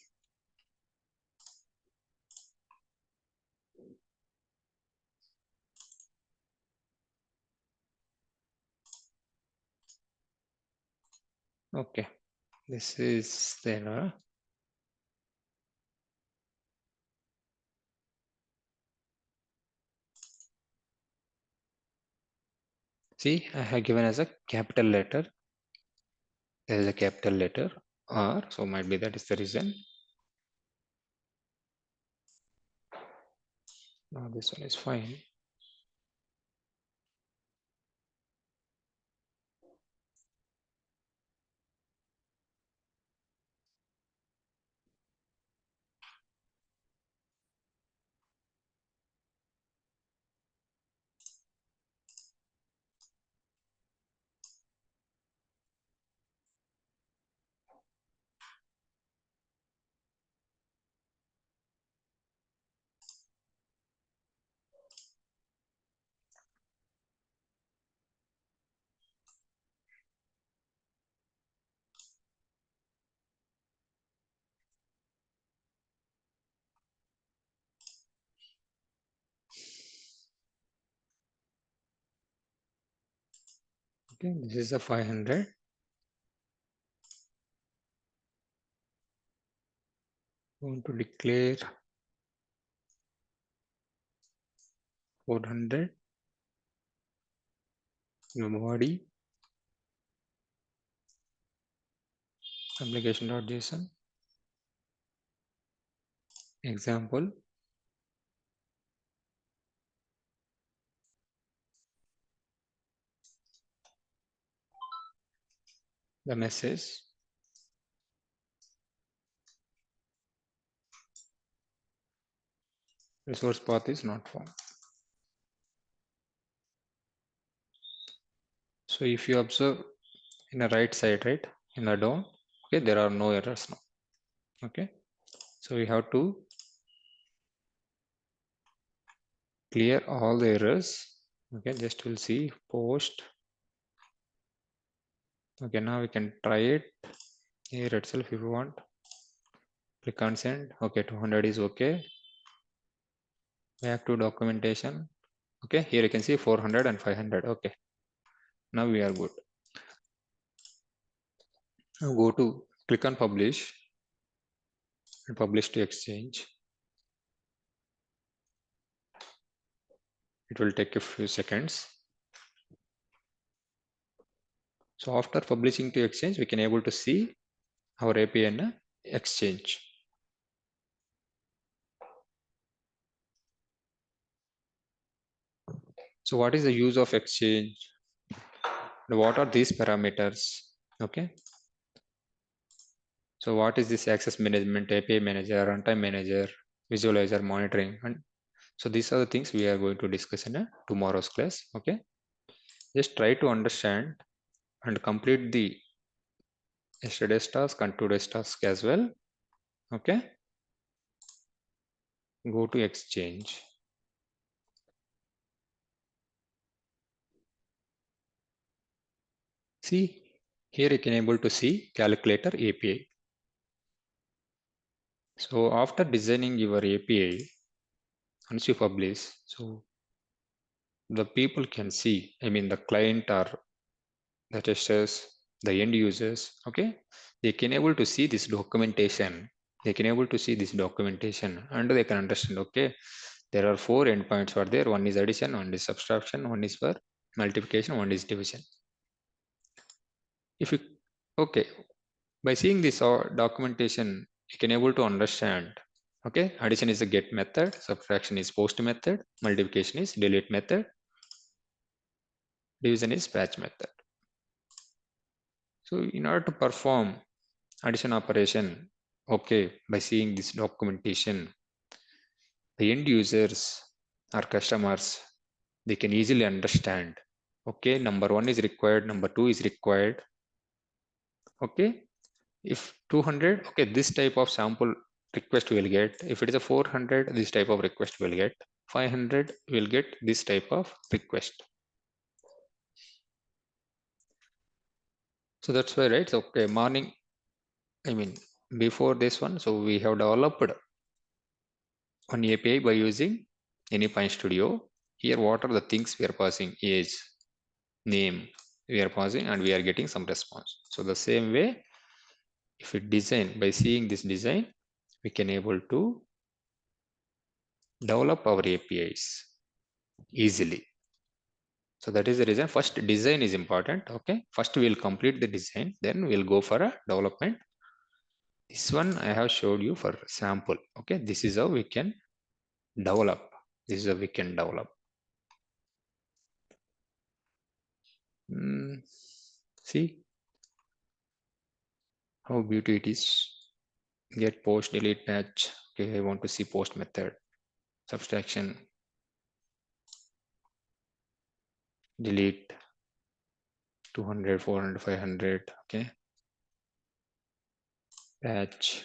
Okay, This is then see, I have given as a capital letter. There is a capital letter R, so might be that is the reason. Now this one is fine. Okay, this is a 500. Want to declare 400 body application.json example. The message resource path is not found. So if you observe in the right side, right, in the DOM, okay, there are no errors now. Okay, so we have to clear all the errors. Okay, just we'll see post. Okay, now we can try it here itself if you want. Click on send. Okay, 200 is okay. Back to documentation. Okay, here you can see 400 and 500. Okay, now we are good. Now go to click on publish and publish to Exchange. It will take a few seconds. So after publishing to Exchange, we can able to see our API in Exchange. So what is the use of Exchange? What are these parameters? Okay. So what is this access management, API manager, runtime manager, visualizer, monitoring? And so these are the things we are going to discuss in tomorrow's class. Okay. Just try to understand and complete the yesterday's task and today's task as well. Okay. Go to Exchange. See, here you can able to see calculator API. So after designing your API, once you publish, so the people can see, I mean the client or the testers, the end users, okay, they can able to see this documentation. They can able to see this documentation and they can understand, okay, there are 4 endpoints are there. One is addition, one is subtraction, one is for multiplication, one is division. If you, okay, by seeing this documentation, you can able to understand, okay, addition is a get method, subtraction is post method, multiplication is delete method, division is batch method. So in order to perform addition operation, okay, by seeing this documentation, the end users or customers, they can easily understand, okay, number 1 is required, number 2 is required, okay. If 200, okay, this type of sample request will get. If it is a 400, this type of request will get. 500 will get this type of request. So that's why, right? So, okay, morning, I mean, before this one, so we have developed one API by using Anypointstudio. Here, what are the things we are passing? Age, name, we are passing, and we are getting some response. So the same way, if we design, by seeing this design, we can able to develop our APIs easily. So that is the reason first design is important. Okay, first we will complete the design, then we'll go for a development. This one I have showed you for sample. Okay, this is how we can develop. This is how we can develop. See how beauty it is. Get post, delete, patch. Okay, I want to see post method. Subtraction, delete 200, 400, 500. Okay, patch.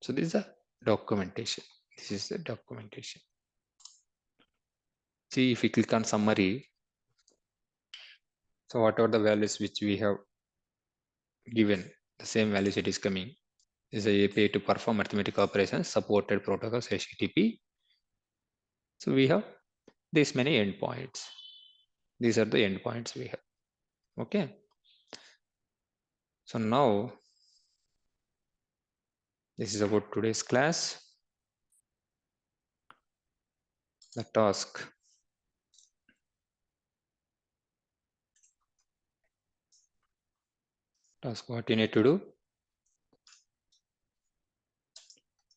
So this is a documentation. This is the documentation. See, if we click on summary, so whatever the values which we have given, the same values it is coming. Is a API to perform arithmetic operations, supported protocols, HTTP. So we have this many endpoints. These are the endpoints we have. Okay. So now this is about today's class. The task. Task, what you need to do?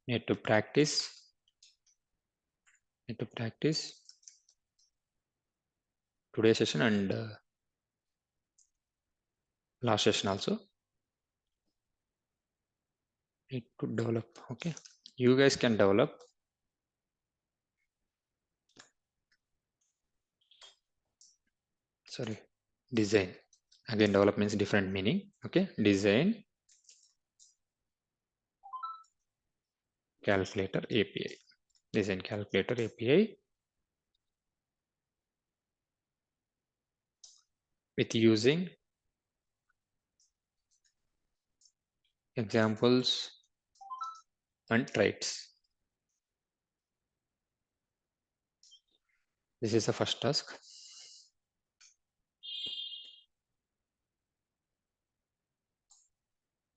Need to practice. Need to practice today's session and last session also. Need to develop. Okay. You guys can develop. Sorry, design. Again, develop means different meaning. Okay. Design calculator API. Design calculator API with using examples and traits. This is the first task.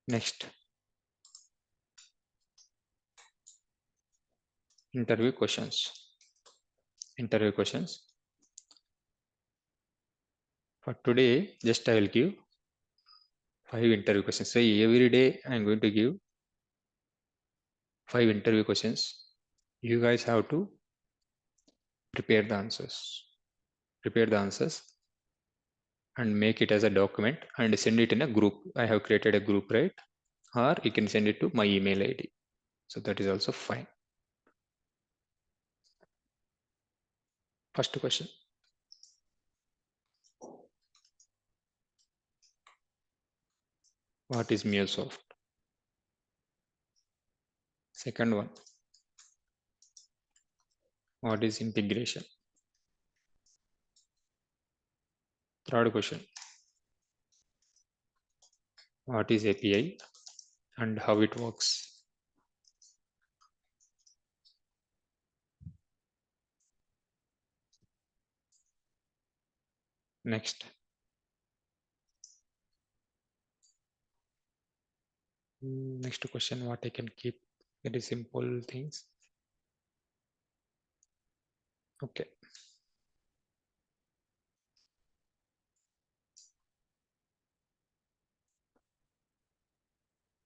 Next, interview questions. Interview questions. For today, just I will give 5 interview questions. So every day I am going to give 5 interview questions. You guys have to prepare the answers. Prepare the answers and make it as a document and send it in a group. I have created a group, right? Or you can send it to my email ID. So that is also fine. First question. What is MuleSoft? Second one. What is integration? Third question. What is API and how it works? Next. Next question, what I can keep. Very simple things. Okay.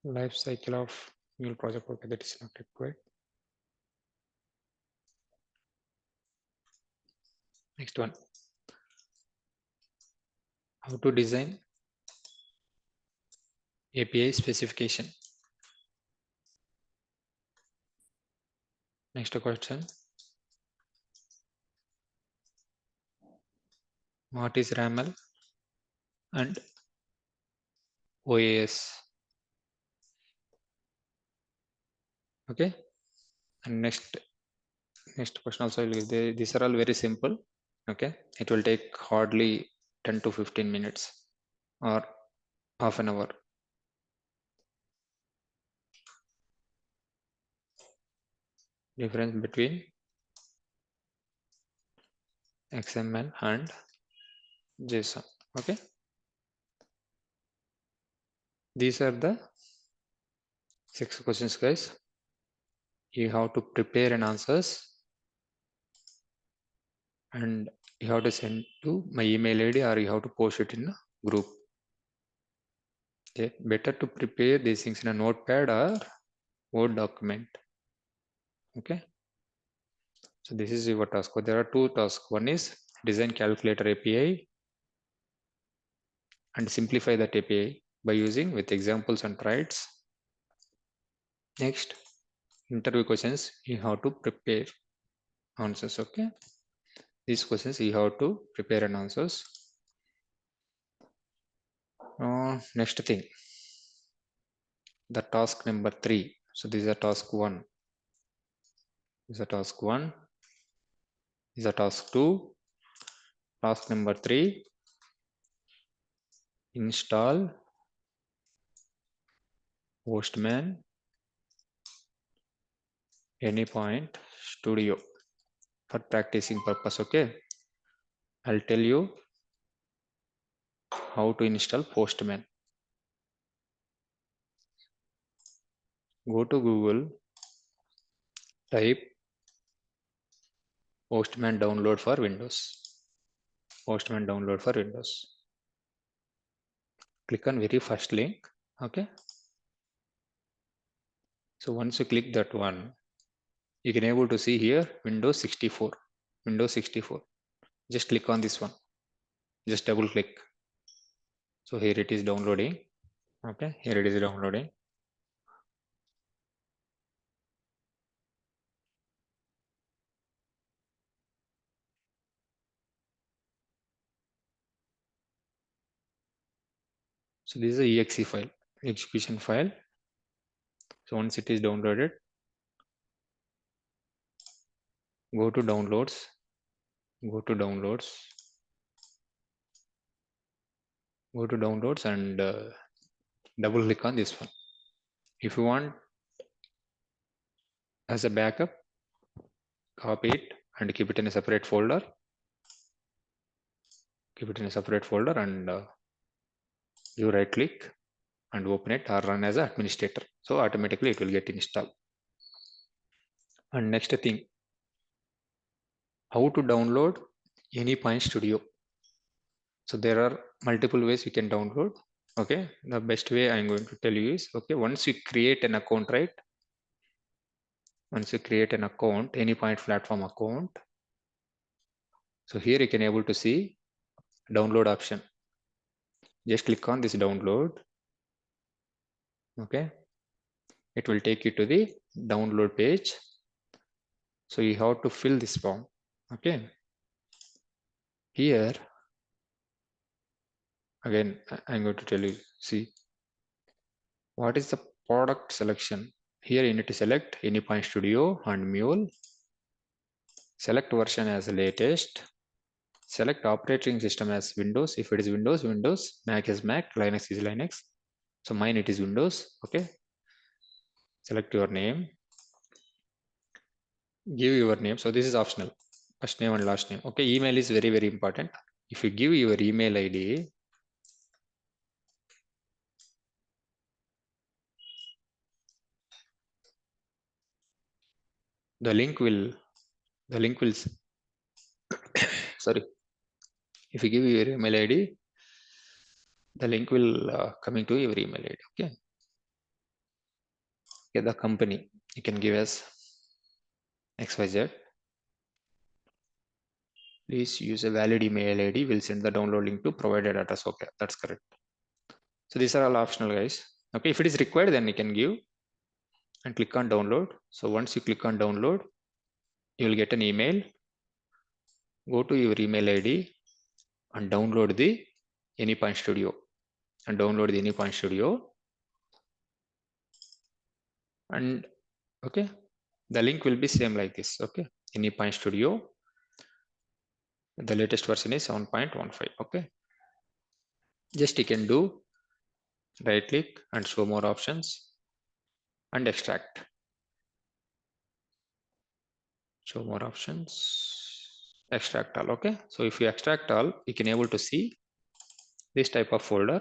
Life cycle of Mule project. Okay, that is not required. Next one. How to design API specification. Next question. What is RAML and OAS? Okay. And next question also I will give. These are all very simple. Okay. It will take hardly 10 to 15 minutes or half an hour. Difference between XML and JSON. Okay. These are the 6 questions, guys. You have to prepare an answers and you have to send to my email ID or you have to post it in a group. Okay, better to prepare these things in a notepad or Word document. Okay, so this is your task. There are 2 tasks. One is design calculator API and simplify that API by using with examples and trials. Next, interview questions, you have to prepare answers. Okay, these questions you have to prepare an answers. Next thing, the task number 3. So this is a task 1. This is a task 1. This is a task 2. Task number 3, install Postman Anypoint Studio for practicing purpose. Okay, I'll tell you how to install Postman. Go to Google, type Postman download for Windows. Postman download for Windows. Click on very first link. Okay, so once you click that one, you can able to see here Windows 64. Windows 64. Just click on this one. Just double click. So here it is downloading. Okay, here it is downloading. So this is a exe file, execution file. So once it is downloaded, go to downloads, go to downloads, go to downloads and double click on this one. If you want as a backup, copy it and keep it in a separate folder. Keep it in a separate folder and you right click and open it or run as an administrator. So automatically it will get installed. And next thing, how to download Anypointstudio. So there are multiple ways you can download. Okay, the best way I'm going to tell you is, okay, once you create an account, right? Once you create an account, Anypoint platform account. So here you can able to see download option. Just click on this download. Okay, it will take you to the download page. So you have to fill this form. Okay, here again I'm going to tell you, see what is the product selection. Here you need to select Anypointstudio and Mule. Select version as latest. Select operating system as Windows. If it is Windows, Windows. Mac is Mac. Linux is Linux. So mine it is Windows. Okay. Select your name. Give your name. So this is optional. First name and last name. Okay. Email is very, very important. If you give your email ID, the link will sorry. If you give your email ID, the link will coming to your email ID. Okay. Okay. The company you can give as XYZ. Please use a valid email ID. We'll send the download link to provided address. Okay, that's correct. So these are all optional, guys. Okay, if it is required, then you can give and click on download. So once you click on download, you will get an email. Go to your email ID and download the Anypointstudio and download the Anypointstudio. And okay, the link will be same like this. Okay, Anypointstudio. The latest version is 7.15. Okay, just you can do right click and show more options and extract. Show more options, extract all. Okay, so if you extract all, you can able to see this type of folder.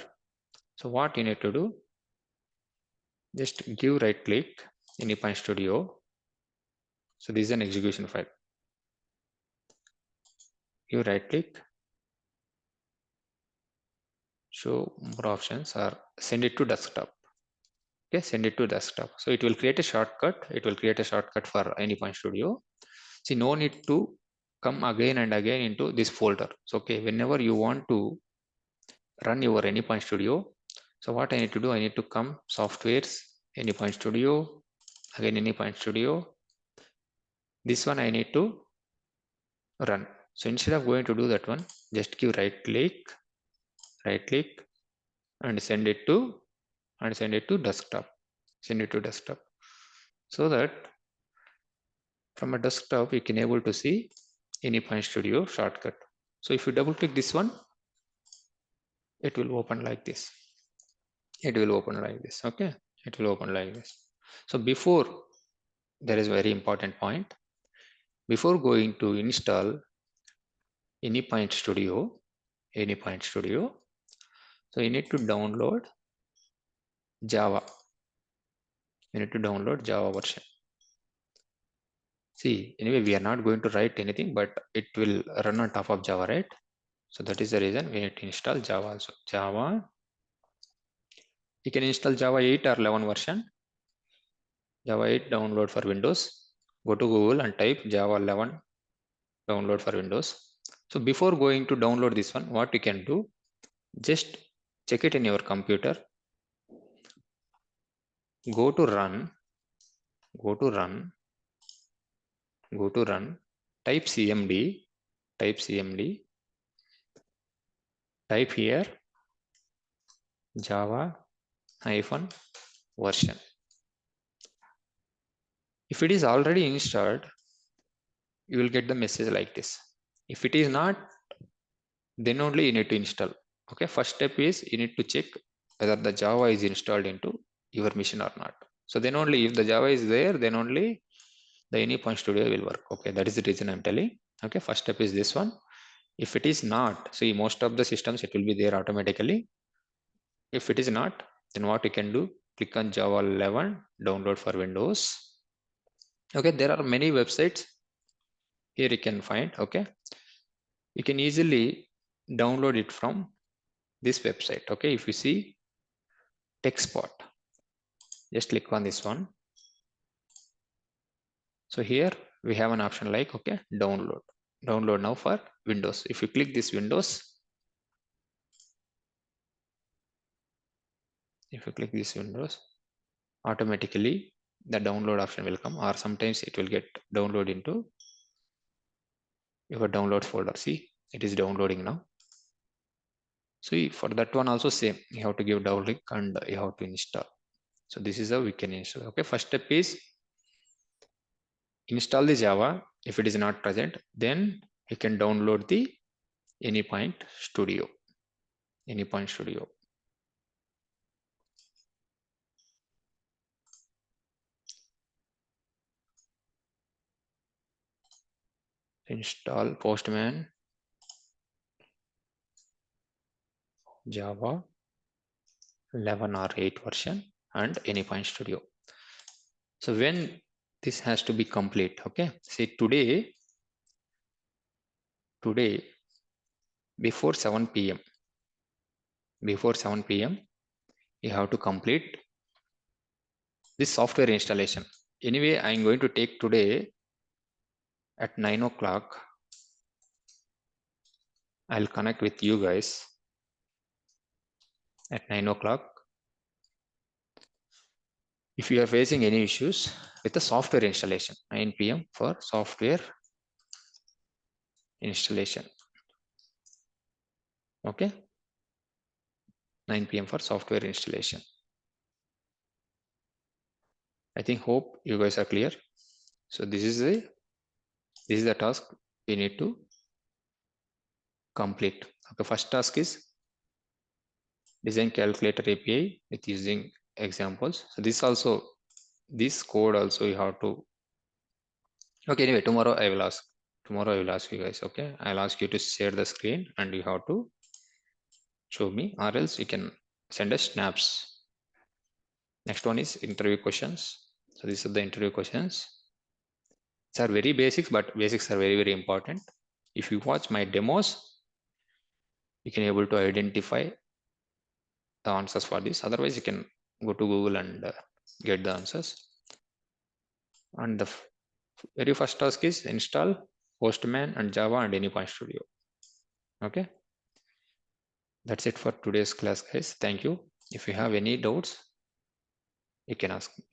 So what you need to do, Just give right click, Anypointstudio. So this is an execution file. Give right click, show more options, or send it to desktop. Okay, send it to desktop. So it will create a shortcut. It will create a shortcut for Anypointstudio. See, no need to come again and again into this folder. So okay, whenever you want to run your Anypointstudio, so what I need to do, I need to come softwares, Anypointstudio, again Anypointstudio. This one I need to run. So instead of going to do that one, just give right click, and send it to desktop. Send it to desktop. So that from a desktop you can able to see Anypointstudio shortcut. So if you double click this one, it will open like this. It will open like this. Okay, it will open like this. So before, there is very important point. Before going to install Anypointstudio, so you need to download Java. You need to download Java version. See, anyway, we are not going to write anything, but it will run on top of Java, right? So that is the reason we need to install Java also. Java, you can install Java 8 or 11 version. Java 8 download for Windows. Go to Google and type Java 11 download for Windows. So before going to download this one, what you can do, just check it in your computer. Go to run, type CMD, type here Java hyphen version. If it is already installed, you will get the message like this. If it is not, then only you need to install. Okay, first step is you need to check whether the Java is installed into your machine or not. So then only if the Java is there, then only the Anypointstudio will work. Okay, that is the reason I'm telling. Okay, first step is this one. If it is not, see, most of the systems it will be there automatically. If it is not, then what you can do, click on Java 11 download for Windows. Okay, there are many websites here you can find. Okay, you can easily download it from this website. Okay, if you see TechSpot, just click on this one. So here we have an option like, okay, download now for Windows. If you click this Windows, automatically the download option will come, or sometimes it will get download into your downloads folder. See, it is downloading now. So for that one also same, you have to give download link and you have to install. So this is how we can install. Okay, first step is install the Java. If it is not present, then you can download the Anypointstudio. Install Postman Java 11 or 8 version and Anypointstudio. So when this has to be complete, okay, say today before 7 p.m. you have to complete this software installation. Anyway, I'm going to take today at 9 o'clock. I'll connect with you guys at 9 o'clock. If you are facing any issues with the software installation, 9 p.m. for software installation. Okay, 9 p.m. for software installation. I think hope you guys are clear. So this is the task we need to complete. Okay, first task is design calculator API with using examples. So this code also you have to. Okay, anyway, tomorrow I will ask you guys. Okay, I'll ask you to share the screen and you have to show me, or else you can send us snaps. Next one is interview questions. So these are the interview questions. These are very basics, but basics are very, very important. If you watch my demos, you can able to identify the answers for this. Otherwise, you can go to Google and get the answers. And the very first task is install Postman and Java and Anypointstudio. Okay. That's it for today's class, guys. Thank you. If you have any doubts, you can ask me.